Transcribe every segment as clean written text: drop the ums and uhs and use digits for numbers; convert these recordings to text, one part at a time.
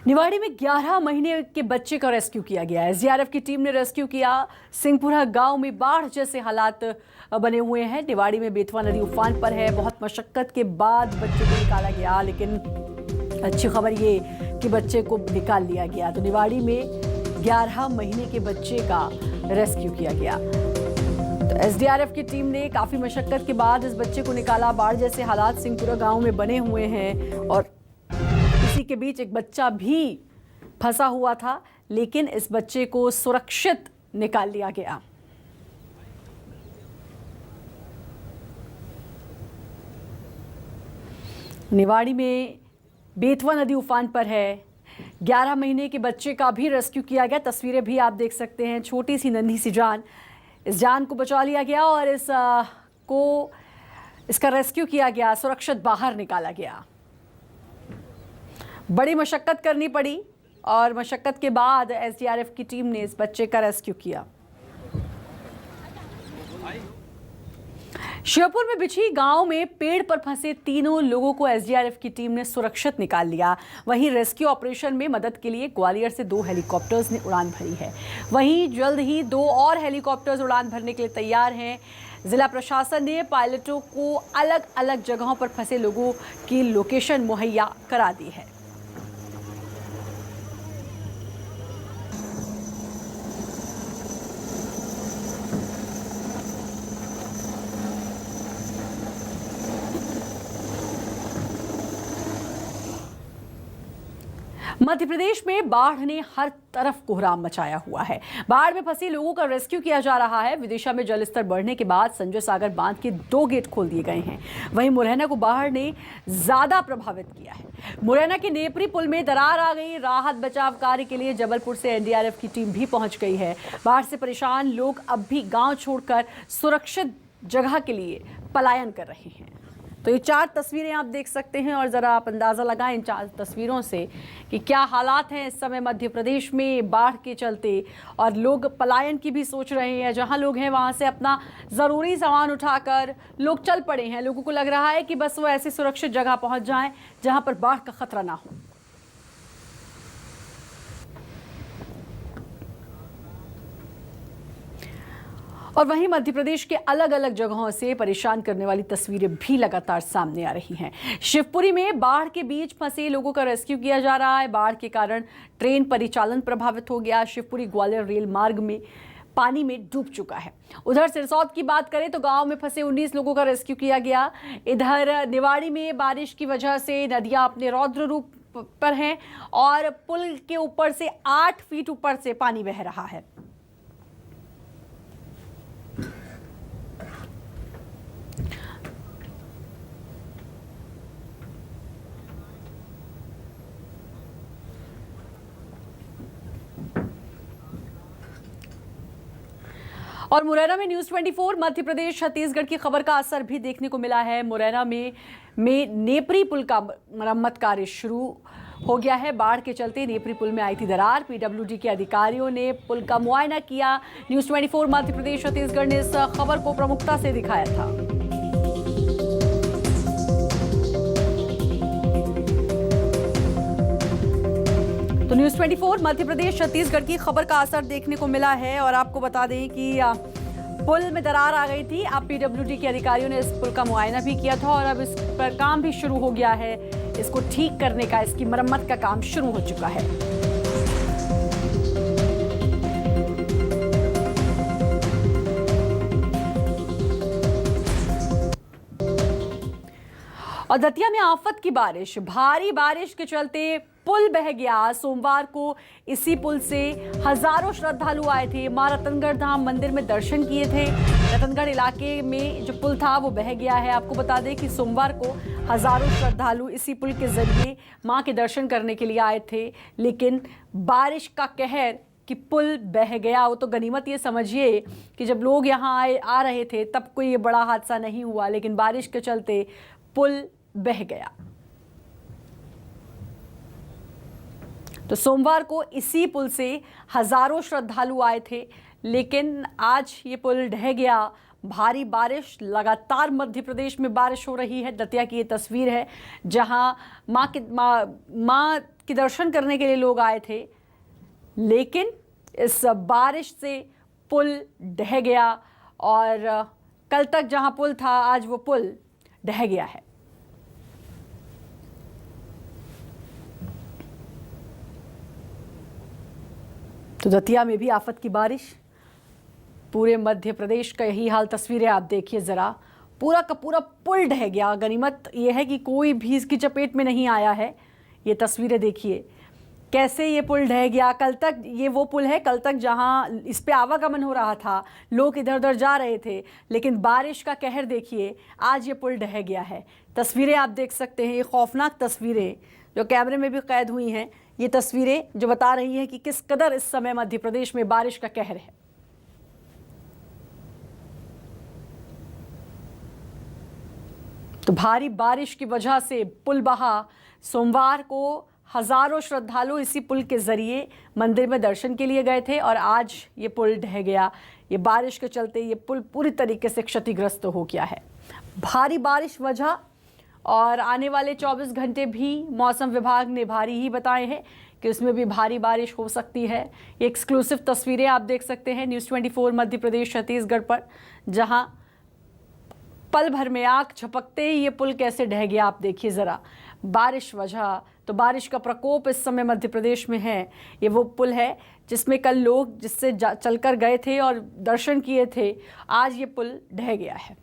निवाड़ी में 11 महीने के बच्चे का रेस्क्यू किया गया है। एसडीआरएफ की टीम ने रेस्क्यू किया। सिंहपुरा गांव में बाढ़ जैसे हालात बने हुए हैं। निवाड़ी में बेतवा नदी उफान पर है। बहुत मशक्कत के बाद बच्चे को निकाला गया, लेकिन अच्छी खबर ये कि बच्चे को निकाल लिया गया। तो निवाड़ी में 11 महीने के बच्चे का रेस्क्यू किया गया। तो एसडीआरएफ की टीम ने काफी मशक्कत के बाद इस बच्चे को निकाला। बाढ़ जैसे हालात सिंहपुरा गांव में बने हुए हैं और इसी के बीच एक बच्चा भी फंसा हुआ था, लेकिन इस बच्चे को सुरक्षित निकाल लिया गया। निवाड़ी में बेतवा नदी उफान पर है। 11 महीने के बच्चे का भी रेस्क्यू किया गया। तस्वीरें भी आप देख सकते हैं। छोटी सी नन्ही सी जान, इस जान को बचा लिया गया और इसका रेस्क्यू किया गया, सुरक्षित बाहर निकाला गया। बड़ी मशक्कत करनी पड़ी और मशक्कत के बाद एसडीआरएफ की टीम ने इस बच्चे का रेस्क्यू किया। श्योपुर में बिछी गांव में पेड़ पर फंसे तीनों लोगों को एसडीआरएफ की टीम ने सुरक्षित निकाल लिया। वहीं रेस्क्यू ऑपरेशन में मदद के लिए ग्वालियर से 2 हेलीकॉप्टर्स ने उड़ान भरी है। वहीं जल्द ही 2 और हेलीकॉप्टर्स उड़ान भरने के लिए तैयार हैं। जिला प्रशासन ने पायलटों को अलग अलग जगहों पर फंसे लोगों की लोकेशन मुहैया करा दी है। मध्य प्रदेश में बाढ़ ने हर तरफ कोहराम मचाया हुआ है। बाढ़ में फंसे लोगों का रेस्क्यू किया जा रहा है। विदिशा में जलस्तर बढ़ने के बाद संजय सागर बांध के 2 गेट खोल दिए गए हैं। वहीं मुरैना को बाढ़ ने ज्यादा प्रभावित किया है। मुरैना के नेपरी पुल में दरार आ गई। राहत बचाव कार्य के लिए जबलपुर से एनडीआरएफ की टीम भी पहुंच गई है। बाढ़ से परेशान लोग अब भी गाँव छोड़कर सुरक्षित जगह के लिए पलायन कर रहे हैं। तो ये 4 तस्वीरें आप देख सकते हैं और ज़रा आप अंदाज़ा लगाएं इन 4 तस्वीरों से कि क्या हालात हैं इस समय मध्य प्रदेश में बाढ़ के चलते। और लोग पलायन की भी सोच रहे हैं। जहां लोग हैं वहां से अपना ज़रूरी सामान उठाकर लोग चल पड़े हैं। लोगों को लग रहा है कि बस वो ऐसी सुरक्षित जगह पहुंच जाएं जहां पर बाढ़ का खतरा ना हो। और वहीं मध्य प्रदेश के अलग अलग जगहों से परेशान करने वाली तस्वीरें भी लगातार सामने आ रही हैं। शिवपुरी में बाढ़ के बीच फंसे लोगों का रेस्क्यू किया जा रहा है। बाढ़ के कारण ट्रेन परिचालन प्रभावित हो गया। शिवपुरी ग्वालियर रेल मार्ग में पानी में डूब चुका है। उधर सिरसौद की बात करें तो गांव में फंसे 19 लोगों का रेस्क्यू किया गया। इधर निवाड़ी में बारिश की वजह से नदियां अपने रौद्र रूप पर हैं और पुल के ऊपर से 8 फीट ऊपर से पानी बह रहा है। और मुरैना में न्यूज़ 24 मध्य प्रदेश छत्तीसगढ़ की खबर का असर भी देखने को मिला है। मुरैना में नेपरी पुल का मरम्मत कार्य शुरू हो गया है। बाढ़ के चलते नेपरी पुल में आई थी दरार। पीडब्ल्यूडी के अधिकारियों ने पुल का मुआयना किया। न्यूज़ 24 मध्य प्रदेश छत्तीसगढ़ ने इस खबर को प्रमुखता से दिखाया था। तो न्यूज़ 24 मध्य प्रदेश छत्तीसगढ़ की खबर का असर देखने को मिला है। और आपको बता दें कि पुल में दरार आ गई थी। अब पीडब्ल्यूडी के अधिकारियों ने इस पुल का मुआयना भी किया था और अब इस पर काम भी शुरू हो गया है। इसको ठीक करने का, इसकी मरम्मत का काम शुरू हो चुका है। और दतिया में आफत की बारिश, भारी बारिश के चलते पुल बह गया। सोमवार को इसी पुल से हजारों श्रद्धालु आए थे। मां रतनगढ़ धाम मंदिर में दर्शन किए थे। रतनगढ़ इलाके में जो पुल था वो बह गया है। आपको बता दें कि सोमवार को हजारों श्रद्धालु इसी पुल के जरिए मां के दर्शन करने के लिए आए थे, लेकिन बारिश का कहर कि पुल बह गया। वो तो गनीमत ये समझिए कि जब लोग यहाँ आ रहे थे तब कोई ये बड़ा हादसा नहीं हुआ, लेकिन बारिश के चलते पुल बह गया। तो सोमवार को इसी पुल से हजारों श्रद्धालु आए थे, लेकिन आज ये पुल ढह गया। भारी बारिश, लगातार मध्य प्रदेश में बारिश हो रही है। दतिया की ये तस्वीर है जहां माँ के दर्शन करने के लिए लोग आए थे, लेकिन इस बारिश से पुल ढह गया और कल तक जहां पुल था आज वो पुल ढह गया है। तो दतिया में भी आफत की बारिश, पूरे मध्य प्रदेश का यही हाल। तस्वीरें आप देखिए जरा, पूरा का पूरा पुल ढह गया। गनीमत यह है कि कोई भी इसकी चपेट में नहीं आया है। ये तस्वीरें देखिए कैसे ये पुल ढह गया। कल तक ये वो पुल है, कल तक जहां इस पे आवागमन हो रहा था, लोग इधर उधर जा रहे थे, लेकिन बारिश का कहर देखिए, आज ये पुल ढह गया है। तस्वीरें आप देख सकते हैं, ये खौफनाक तस्वीरें जो कैमरे में भी कैद हुई हैं, ये तस्वीरें जो बता रही हैं कि किस कदर इस समय मध्य प्रदेश में बारिश का कहर है। तो भारी बारिश की वजह से पुल बहा। सोमवार को हजारों श्रद्धालु इसी पुल के जरिए मंदिर में दर्शन के लिए गए थे और आज ये पुल ढह गया। ये बारिश के चलते ये पुल पूरी तरीके से क्षतिग्रस्त हो गया है। भारी बारिश वजह और आने वाले 24 घंटे भी मौसम विभाग ने भारी ही बताए हैं कि उसमें भी भारी बारिश हो सकती है। ये एक्सक्लूसिव तस्वीरें आप देख सकते हैं न्यूज़ 24 मध्य प्रदेश छत्तीसगढ़ पर, जहां पल भर में आंख झपकते ही ये पुल कैसे ढह गया। आप देखिए ज़रा, बारिश वजह तो बारिश का प्रकोप इस समय मध्य प्रदेश में है। ये वो पुल है जिसमें कल लोग जिससे चलकर गए थे और दर्शन किए थे, आज ये पुल ढह गया है।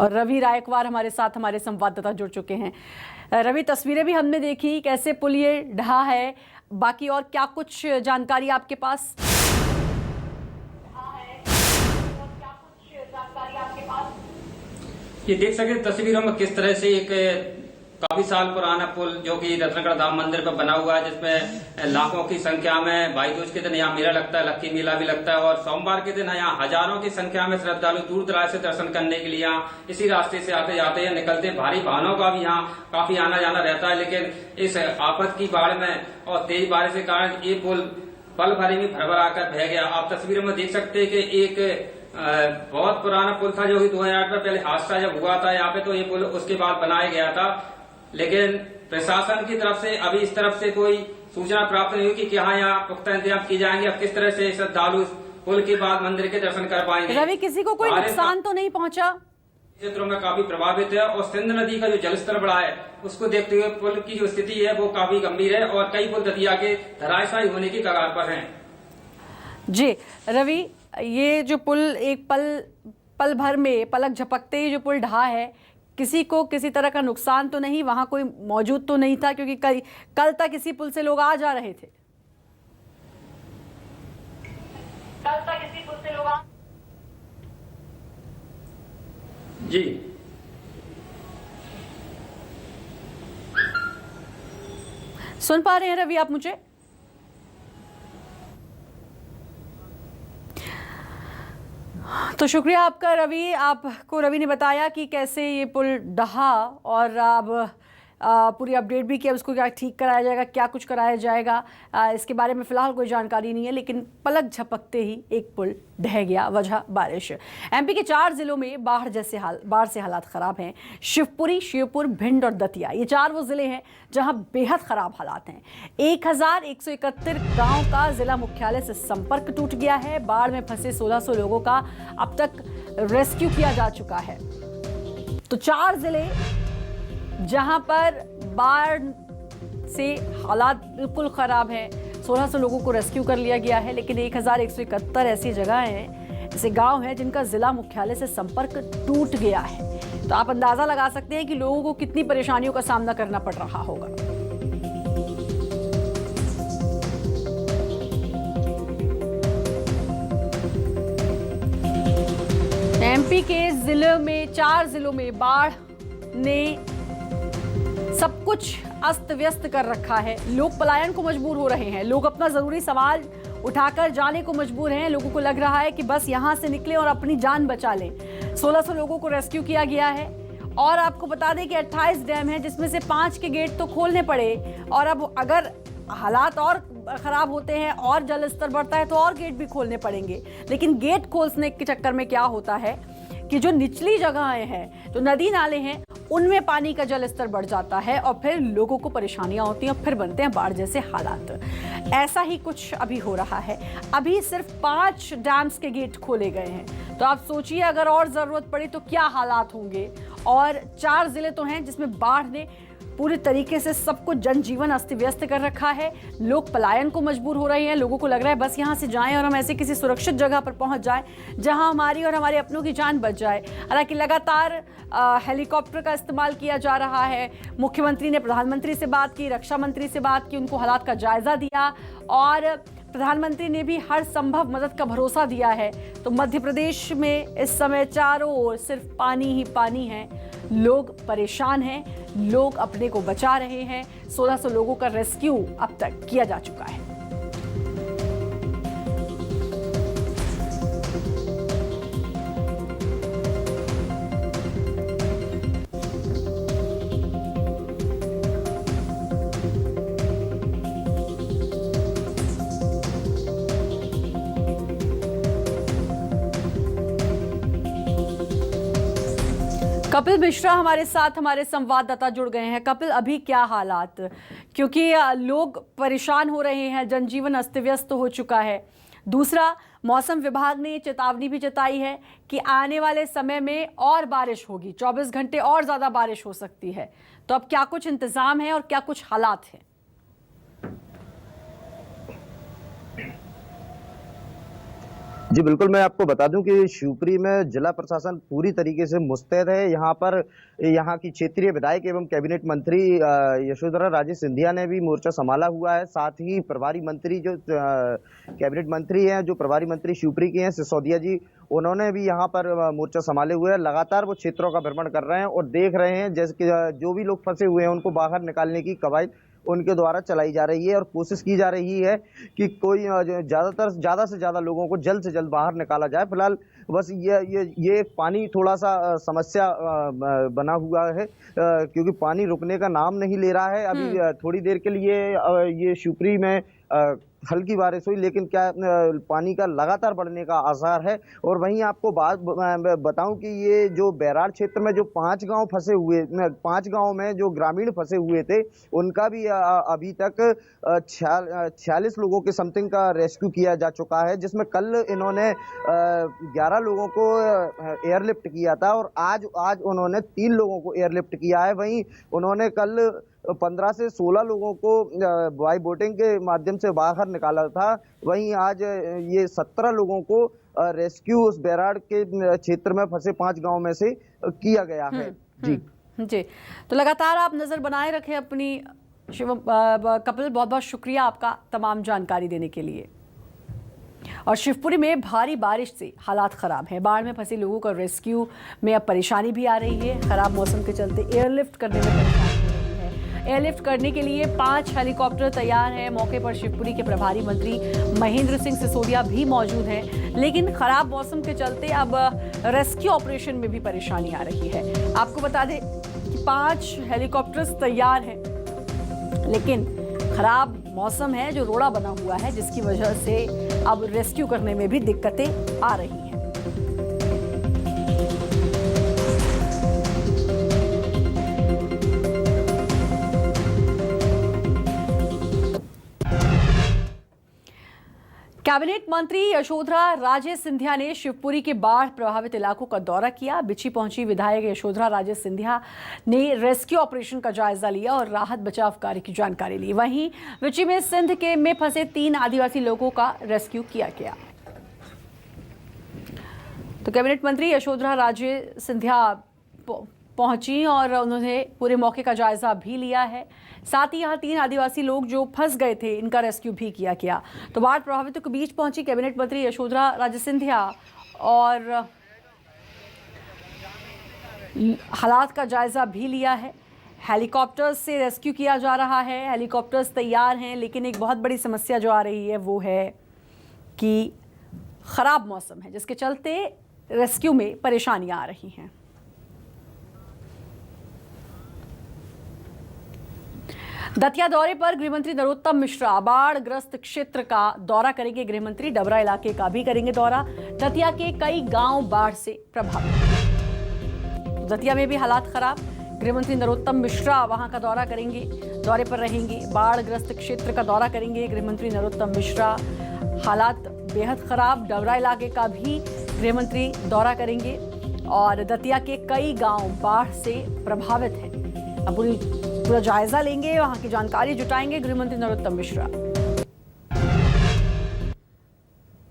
और रवि रायकवार हमारे साथ, हमारे संवाददाता जुड़ चुके हैं। रवि, तस्वीरें भी हमने देखी कैसे पुल ये ढहा है, बाकी और क्या कुछ जानकारी आपके पास? ये देख सकते तस्वीरों में किस तरह से एक काफी साल पुराना पुल जो कि रत्नगढ़ धाम मंदिर पर बना हुआ है, जिसमें लाखों की संख्या में भाई दूज के दिन यहाँ मेला लगता है, लक्की मेला भी लगता है और सोमवार के दिन यहाँ हजारों की संख्या में श्रद्धालु दूर दराज से दर्शन करने के लिए यहाँ इसी रास्ते से आते जाते हैं, निकलते। भारी वाहनों का भी यहाँ काफी आना जाना रहता है, लेकिन इस आफत की बाढ़ में और तेज बारिश के कारण ये पुल पल भर में भरभरा कर बह गया। आप तस्वीरों में देख सकते हैं कि एक बहुत पुराना पुल था जो कि 2008 में पहले हादसा जब हुआ था यहाँ पे, तो ये पुल उसके बाद बनाया गया था, लेकिन प्रशासन की तरफ से अभी इस तरफ से कोई सूचना प्राप्त नहीं हुई कि यहाँ पुख्ता इंतजाम किए जाएंगे। अब किस तरह से श्रद्धालु पुल के बाद मंदिर के दर्शन कर पाएंगे। रवि, किसी को कोई नुकसान तो नहीं पहुंचा? क्षेत्रों में काफी प्रभावित है और सिंध नदी का जो जलस्तर बढ़ा है उसको देखते हुए पुल की जो स्थिति है वो काफी गंभीर है और कई पुल दतिया के धराशायी होने की कगार पर हैं। जी रवि, ये जो पुल एक पल भर में पलक झपकते ही जो पुल ढहा है, किसी को किसी तरह का नुकसान तो नहीं? वहां कोई मौजूद तो नहीं था क्योंकि कल तक इसी पुल से लोग आ जा रहे थे। कल तक इसी पुल से लोग जी सुन पा रहे हैं रवि आप मुझे? तो शुक्रिया आपका रवि। आपको रवि ने बताया कि कैसे ये पुल ढहा और अब पूरी अपडेट भी किया, उसको क्या ठीक कराया जाएगा, क्या कुछ कराया जाएगा, इसके बारे में फिलहाल कोई जानकारी नहीं है, लेकिन पलक झपकते ही एक पुल ढह गया, वजह बारिश। एमपी के 4 जिलों में बाढ़ से हालात खराब हैं। शिवपुरी, श्योपुर, भिंड और दतिया, ये 4 वो जिले हैं जहां बेहद खराब हालात हैं। 1171 गांव का जिला मुख्यालय से संपर्क टूट गया है। बाढ़ में फंसे 1600 लोगों का अब तक रेस्क्यू किया जा चुका है। तो 4 जिले जहां पर बाढ़ से हालात बिल्कुल खराब हैं। 1600 लोगों को रेस्क्यू कर लिया गया है, लेकिन 1171 ऐसी जगह हैं, ऐसे गांव हैं जिनका जिला मुख्यालय से संपर्क टूट गया है। तो आप अंदाजा लगा सकते हैं कि लोगों को कितनी परेशानियों का सामना करना पड़ रहा होगा। एमपी के 4 जिलों में बाढ़ ने सब कुछ अस्त व्यस्त कर रखा है। लोग पलायन को मजबूर हो रहे हैं, लोग अपना जरूरी सामान उठाकर जाने को मजबूर हैं। लोगों को लग रहा है कि बस यहां से निकलें और अपनी जान बचा लें। 1600 लोगों को रेस्क्यू किया गया है और आपको बता दें कि 28 डैम है जिसमें से 5 के गेट तो खोलने पड़े, और अब अगर हालात और खराब होते हैं और जल स्तर बढ़ता है तो और गेट भी खोलने पड़ेंगे। लेकिन गेट खोलने के चक्कर में क्या होता है कि जो निचली जगहें हैं, जो नदी नाले हैं, उनमें पानी का जल स्तर बढ़ जाता है और फिर लोगों को परेशानियां होती हैं और फिर बनते हैं बाढ़ जैसे हालात। ऐसा ही कुछ अभी हो रहा है। अभी सिर्फ 5 डैम्स के गेट खोले गए हैं, तो आप सोचिए अगर और ज़रूरत पड़ी तो क्या हालात होंगे। और 4 जिले तो हैं जिसमें बाढ़ ने पूरी तरीके से सबको जनजीवन अस्त व्यस्त कर रखा है। लोग पलायन को मजबूर हो रहे हैं। लोगों को लग रहा है बस यहाँ से जाएं और हम ऐसे किसी सुरक्षित जगह पर पहुँच जाएं जहाँ हमारी और हमारे अपनों की जान बच जाए। हालांकि लगातार हेलीकॉप्टर का इस्तेमाल किया जा रहा है। मुख्यमंत्री ने प्रधानमंत्री से बात की, रक्षा मंत्री से बात की, उनको हालात का जायजा दिया और प्रधानमंत्री ने भी हर संभव मदद का भरोसा दिया है। तो मध्य प्रदेश में इस समय चारों ओर सिर्फ पानी ही पानी है। लोग परेशान हैं, लोग अपने को बचा रहे हैं। 1600 लोगों का रेस्क्यू अब तक किया जा चुका है। कपिल मिश्रा हमारे साथ, हमारे संवाददाता जुड़ गए हैं। कपिल, अभी क्या हालात, क्योंकि लोग परेशान हो रहे हैं, जनजीवन अस्त व्यस्त हो चुका है। दूसरा, मौसम विभाग ने चेतावनी भी जताई है कि आने वाले समय में और बारिश होगी, 24 घंटे और ज़्यादा बारिश हो सकती है। तो अब क्या कुछ इंतज़ाम है और क्या कुछ हालात हैं? जी बिल्कुल, मैं आपको बता दूं कि शिवपुरी में जिला प्रशासन पूरी तरीके से मुस्तैद है। यहाँ पर यहाँ की क्षेत्रीय विधायक एवं कैबिनेट मंत्री यशोधरा राजे सिंधिया ने भी मोर्चा संभाला हुआ है। साथ ही प्रभारी मंत्री जो कैबिनेट मंत्री हैं, जो प्रभारी मंत्री शिवपुरी के हैं, सिसोदिया जी, उन्होंने भी यहाँ पर मोर्चा संभाले हुए हैं। लगातार वो क्षेत्रों का भ्रमण कर रहे हैं और देख रहे हैं जैसे कि जो भी लोग फंसे हुए हैं उनको बाहर निकालने की कवायद उनके द्वारा चलाई जा रही है और कोशिश की जा रही है कि कोई ज़्यादा से ज़्यादा लोगों को जल्द से जल्द बाहर निकाला जाए। फिलहाल बस ये पानी थोड़ा सा समस्या बना हुआ है क्योंकि पानी रुकने का नाम नहीं ले रहा है। अभी थोड़ी देर के लिए ये शिवपुरी में हल्की बारिश हुई, लेकिन क्या पानी का लगातार बढ़ने का आसार है। और वहीं आपको बात बताऊं कि ये जो बैराड़ क्षेत्र में जो 5 गांव फंसे हुए, 5 गांव में जो ग्रामीण फंसे हुए थे, उनका भी अभी तक 46 लोगों के समथिंग का रेस्क्यू किया जा चुका है, जिसमें कल इन्होंने 11 लोगों को एयरलिफ्ट किया था और आज उन्होंने 3 लोगों को एयरलिफ्ट किया है। वहीं उन्होंने कल 15 से 16 लोगों को बाई बोटिंग के माध्यम से बाहर निकाला था। वहीं आज ये 17 लोगों को रेस्क्यू उस बैराड़ के क्षेत्र में फंसे 5 गांव में से किया गया है। जी, तो लगातार आप नजर बनाए रखें अपनी। कपिल, बहुत बहुत शुक्रिया आपका तमाम जानकारी देने के लिए। और शिवपुरी में भारी बारिश से हालात खराब हैं। बाढ़ में फंसे लोगों का रेस्क्यू में अब परेशानी भी आ रही है। खराब मौसम के चलते एयरलिफ्ट करने में परेशानी हो रही है। एयरलिफ्ट करने के लिए 5 हेलीकॉप्टर तैयार हैं। मौके पर शिवपुरी के प्रभारी मंत्री महेंद्र सिंह सिसोदिया भी मौजूद हैं। लेकिन खराब मौसम के चलते अब रेस्क्यू ऑपरेशन में भी परेशानी आ रही है। आपको बता दें कि 5 हेलीकॉप्टर्स तैयार हैं, लेकिन खराब मौसम है जो रोड़ा बना हुआ है, जिसकी वजह से अब रेस्क्यू करने में भी दिक्कतें आ रही हैं। कैबिनेट मंत्री यशोधरा राजे सिंधिया ने शिवपुरी के बाढ़ प्रभावित इलाकों का दौरा किया। बिच्छी पहुंची विधायक यशोधरा राजे सिंधिया ने रेस्क्यू ऑपरेशन का जायजा लिया और राहत बचाव कार्य की जानकारी ली। वहीं बिच्छी में सिंध के में फंसे 3 आदिवासी लोगों का रेस्क्यू किया गया। तो कैबिनेट मंत्री यशोधरा राजे सिंधिया पहुंची और उन्होंने पूरे मौके का जायजा भी लिया है। साथ ही यहाँ 3 आदिवासी लोग जो फंस गए थे, इनका रेस्क्यू भी किया गया। तो बाढ़ प्रभावितों के बीच पहुंची कैबिनेट मंत्री यशोधरा राजे सिंधिया और हालात का जायजा भी लिया है। हेलीकॉप्टर्स से रेस्क्यू किया जा रहा है। हेलीकॉप्टर्स तैयार हैं, लेकिन एक बहुत बड़ी समस्या जो आ रही है वो है कि ख़राब मौसम है, जिसके चलते रेस्क्यू में परेशानियाँ आ रही हैं। दतिया दौरे पर गृहमंत्री नरोत्तम मिश्रा बाढ़-ग्रस्त क्षेत्र का दौरा करेंगे। गृहमंत्री डबरा इलाके का भी करेंगे दौरा। दतिया के कई गांव बाढ़ से प्रभावित। दतिया में भी हालात खराब। गृहमंत्री नरोत्तम मिश्रा वहां का दौरा करेंगे, दौरे पर रहेंगे। बाढ़-ग्रस्त क्षेत्र का दौरा करेंगे गृहमंत्री नरोत्तम मिश्रा। हालात बेहद खराब। डबरा इलाके का भी गृहमंत्री दौरा करेंगे और दतिया के कई गांव बाढ़ से प्रभावित हैं। अब पूरा जायजा लेंगे, वहां की जानकारी जुटाएंगे गृहमंत्री नरोत्तम मिश्रा।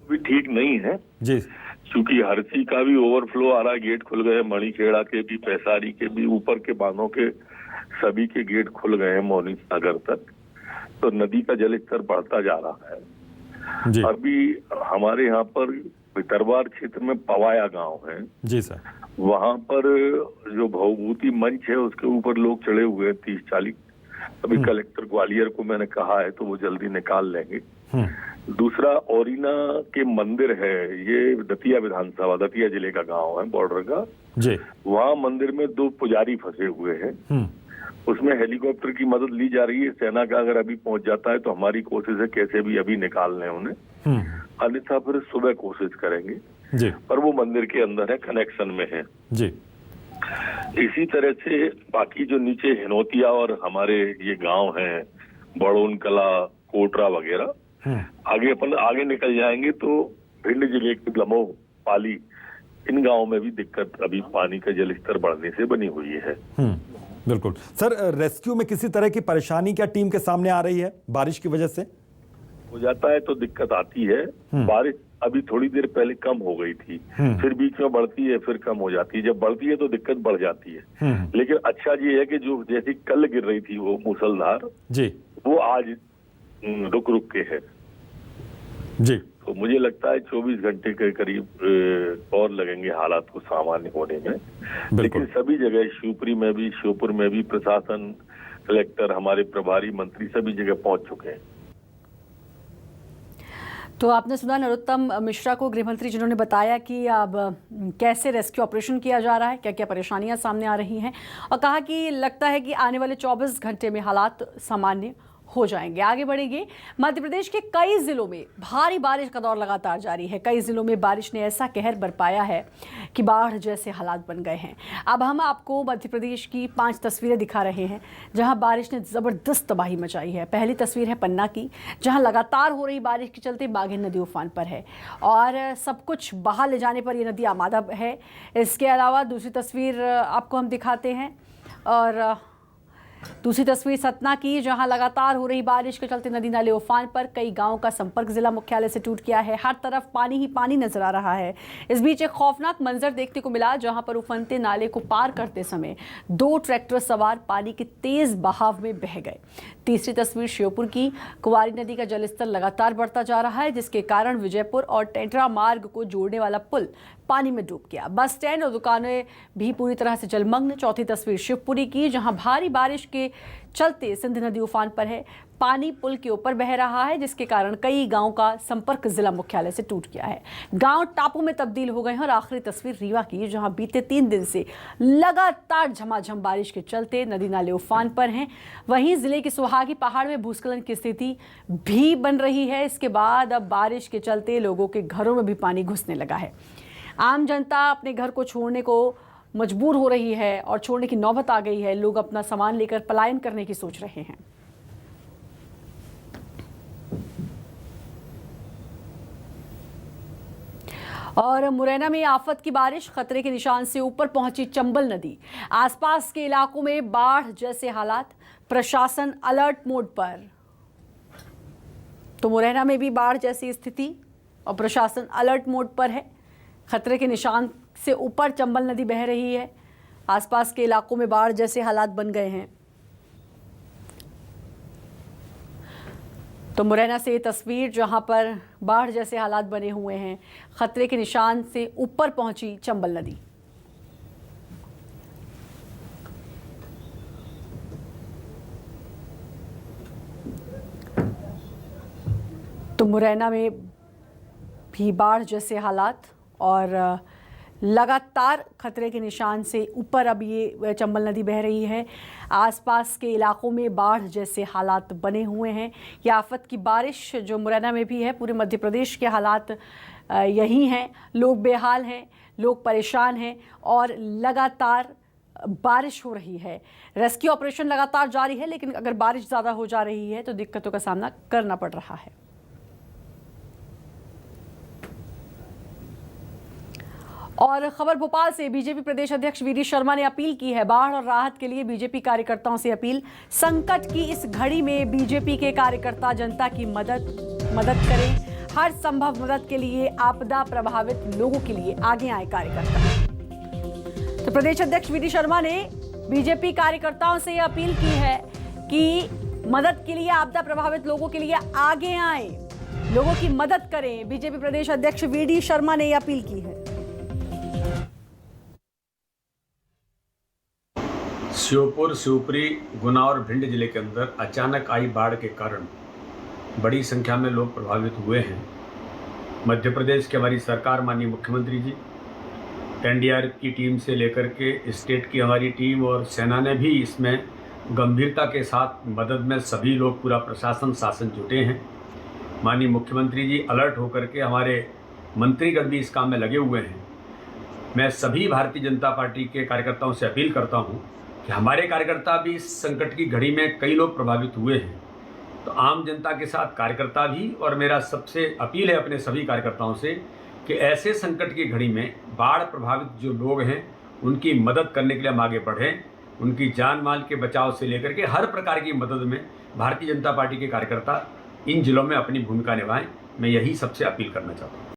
भी ठीक नहीं है जी, क्योंकि हरसी का भी ओवरफ्लो आ रहा है। गेट खुल गए, मणिखेड़ा के भी, पैसारी के भी, ऊपर के बांधों के सभी के गेट खुल गए हैं मौनी सागर तक। तो नदी का जलस्तर बढ़ता जा रहा है। जी अभी हमारे यहाँ पर भितरवार क्षेत्र में पवाया गांव है, जी सर, वहां पर जो भवभूति मंच है उसके ऊपर लोग चढ़े हुए हैं 30-40। अभी कलेक्टर ग्वालियर को मैंने कहा है तो वो जल्दी निकाल लेंगे। दूसरा ओरिना के मंदिर है, ये दतिया विधानसभा, दतिया जिले का गांव है, बॉर्डर का जी। वहाँ मंदिर में 2 पुजारी फंसे हुए हैं। उसमें हेलीकॉप्टर की मदद ली जा रही है। सेना का अगर अभी पहुंच जाता है तो हमारी कोशिश है कैसे भी अभी निकाल लें उन्हें, अन्यथा फिर सुबह कोशिश करेंगे जी। पर वो मंदिर के अंदर है, कनेक्शन में है जी। इसी तरह से बाकी जो नीचे हिनोतिया और हमारे ये गांव हैं, बड़ोन कला, कोटरा वगैरह, आगे अपन आगे निकल जाएंगे तो भिंड जिले के लमोह, पाली, इन गांवों में भी दिक्कत अभी पानी का जलस्तर बढ़ने से बनी हुई है। बिल्कुल सर, रेस्क्यू में किसी तरह की परेशानी क्या टीम के सामने आ रही है बारिश की वजह से? हो जाता है तो दिक्कत आती है। बारिश अभी थोड़ी देर पहले कम हो गई थी, फिर बीच में बढ़ती है, फिर कम हो जाती है। जब बढ़ती है तो दिक्कत बढ़ जाती है। लेकिन अच्छा ये है कि जो जैसी कल गिर रही थी वो मूसलधार जी, वो आज रुक रुक के है जी। तो मुझे लगता है 24 घंटे के करीब और लगेंगे हालात को सामान्य होने में। लेकिन सभी जगह शिवपुरी में भी, श्योपुर में भी प्रशासन, कलेक्टर, हमारे प्रभारी मंत्री सभी जगह पहुंच चुके हैं। तो आपने सुना नरोत्तम मिश्रा को, गृहमंत्री, जिन्होंने बताया कि अब कैसे रेस्क्यू ऑपरेशन किया जा रहा है, क्या क्या परेशानियां सामने आ रही हैं, और कहा कि लगता है कि आने वाले 24 घंटे में हालात सामान्य हो जाएंगे। आगे बढ़ेंगे। मध्य प्रदेश के कई जिलों में भारी बारिश का दौर लगातार जारी है। कई जिलों में बारिश ने ऐसा कहर बरपाया है कि बाढ़ जैसे हालात बन गए हैं। अब हम आपको मध्य प्रदेश की 5 तस्वीरें दिखा रहे हैं जहां बारिश ने जबरदस्त तबाही मचाई है। पहली तस्वीर है पन्ना की, जहां लगातार हो रही बारिश के चलते बाघेन नदी उफान पर है और सब कुछ बहा ले जाने पर यह नदी आमादा है। इसके अलावा दूसरी तस्वीर आपको हम दिखाते हैं, और दूसरी तस्वीर सतना की, जहां लगातार हो रही बारिश के चलते नदी नाले उफान पर। कई गांवों का संपर्क जिला मुख्यालय से टूट गया है। हर तरफ पानी ही पानी नजर आ रहा है। इस बीच एक खौफनाक मंजर देखने को मिला, जहां पर उफनते नाले को पार करते समय 2 ट्रैक्टर सवार पानी के तेज बहाव में बह गए। तीसरी तस्वीर श्योपुर की, कुंवारी नदी का जलस्तर लगातार बढ़ता जा रहा है, जिसके कारण विजयपुर और टेंटरा मार्ग को जोड़ने वाला पुल पानी में डूब गया। बस स्टैंड और दुकानें भी पूरी तरह से जलमग्न। चौथी तस्वीर शिवपुरी की, जहां भारी बारिश के चलते सिंध नदी उफान पर है। पानी पुल के ऊपर बह रहा है, जिसके कारण कई गांवों का संपर्क जिला मुख्यालय से टूट गया है। गांव टापू में तब्दील हो गए हैं। और आखिरी तस्वीर रीवा की, जहां बीते 3 दिन से लगातार झमाझम बारिश के चलते नदी नाले उफान पर हैं। वहीं जिले के सुहागी पहाड़ में भूस्खलन की स्थिति भी बन रही है। इसके बाद अब बारिश के चलते लोगों के घरों में भी पानी घुसने लगा है। आम जनता अपने घर को छोड़ने को मजबूर हो रही है और छोड़ने की नौबत आ गई है। लोग अपना सामान लेकर पलायन करने की सोच रहे हैं। और मुरैना में आफत की बारिश, खतरे के निशान से ऊपर पहुंची चंबल नदी। आसपास के इलाकों में बाढ़ जैसे हालात, प्रशासन अलर्ट मोड पर। तो मुरैना में भी बाढ़ जैसी स्थिति और प्रशासन अलर्ट मोड पर है। खतरे के निशान से ऊपर चंबल नदी बह रही है। आसपास के इलाकों में बाढ़ जैसे हालात बन गए हैं। तो मुरैना से ये तस्वीर, जहां पर बाढ़ जैसे हालात बने हुए हैं। खतरे के निशान से ऊपर पहुंची चंबल नदी। तो मुरैना में भी बाढ़ जैसे हालात और लगातार खतरे के निशान से ऊपर अब ये चंबल नदी बह रही है। आसपास के इलाकों में बाढ़ जैसे हालात बने हुए हैं। ये आफत की बारिश जो मुरैना में भी है, पूरे मध्य प्रदेश के हालात यही हैं। लोग बेहाल हैं, लोग परेशान हैं और लगातार बारिश हो रही है। रेस्क्यू ऑपरेशन लगातार जारी है, लेकिन अगर बारिश ज़्यादा हो जा रही है तो दिक्कतों का सामना करना पड़ रहा है। और खबर भोपाल से, बीजेपी प्रदेश अध्यक्ष वीडी शर्मा ने अपील की है। बाढ़ और राहत के लिए बीजेपी कार्यकर्ताओं से अपील। संकट की इस घड़ी में बीजेपी के कार्यकर्ता जनता की मदद करें। हर संभव मदद के लिए आपदा प्रभावित लोगों के लिए आगे आए कार्यकर्ता। तो प्रदेश अध्यक्ष वीडी शर्मा ने बीजेपी कार्यकर्ताओं से अपील की है कि मदद के लिए, आपदा प्रभावित लोगों के लिए आगे आए, लोगों की मदद करें। बीजेपी प्रदेश अध्यक्ष वीडी शर्मा ने यह अपील की है। श्योपुर, शिवपुरी, गुना और भिंड जिले के अंदर अचानक आई बाढ़ के कारण बड़ी संख्या में लोग प्रभावित हुए हैं। मध्य प्रदेश की हमारी सरकार, माननीय मुख्यमंत्री जी, एनडीआरएफ की टीम से लेकर के स्टेट की हमारी टीम और सेना ने भी इसमें गंभीरता के साथ मदद में सभी लोग, पूरा प्रशासन, शासन जुटे हैं। माननीय मुख्यमंत्री जी अलर्ट होकर के, हमारे मंत्रीगण भी इस काम में लगे हुए हैं। मैं सभी भारतीय जनता पार्टी के कार्यकर्ताओं से अपील करता हूं कि हमारे कार्यकर्ता भी इस संकट की घड़ी में, कई लोग प्रभावित हुए हैं, तो आम जनता के साथ कार्यकर्ता भी, और मेरा सबसे अपील है अपने सभी कार्यकर्ताओं से कि ऐसे संकट की घड़ी में बाढ़ प्रभावित जो लोग हैं उनकी मदद करने के लिए हम आगे बढ़ें। उनकी जान माल के बचाव से लेकर के हर प्रकार की मदद में भारतीय जनता पार्टी के कार्यकर्ता इन जिलों में अपनी भूमिका निभाएं। मैं यही सबसे अपील करना चाहता हूँ।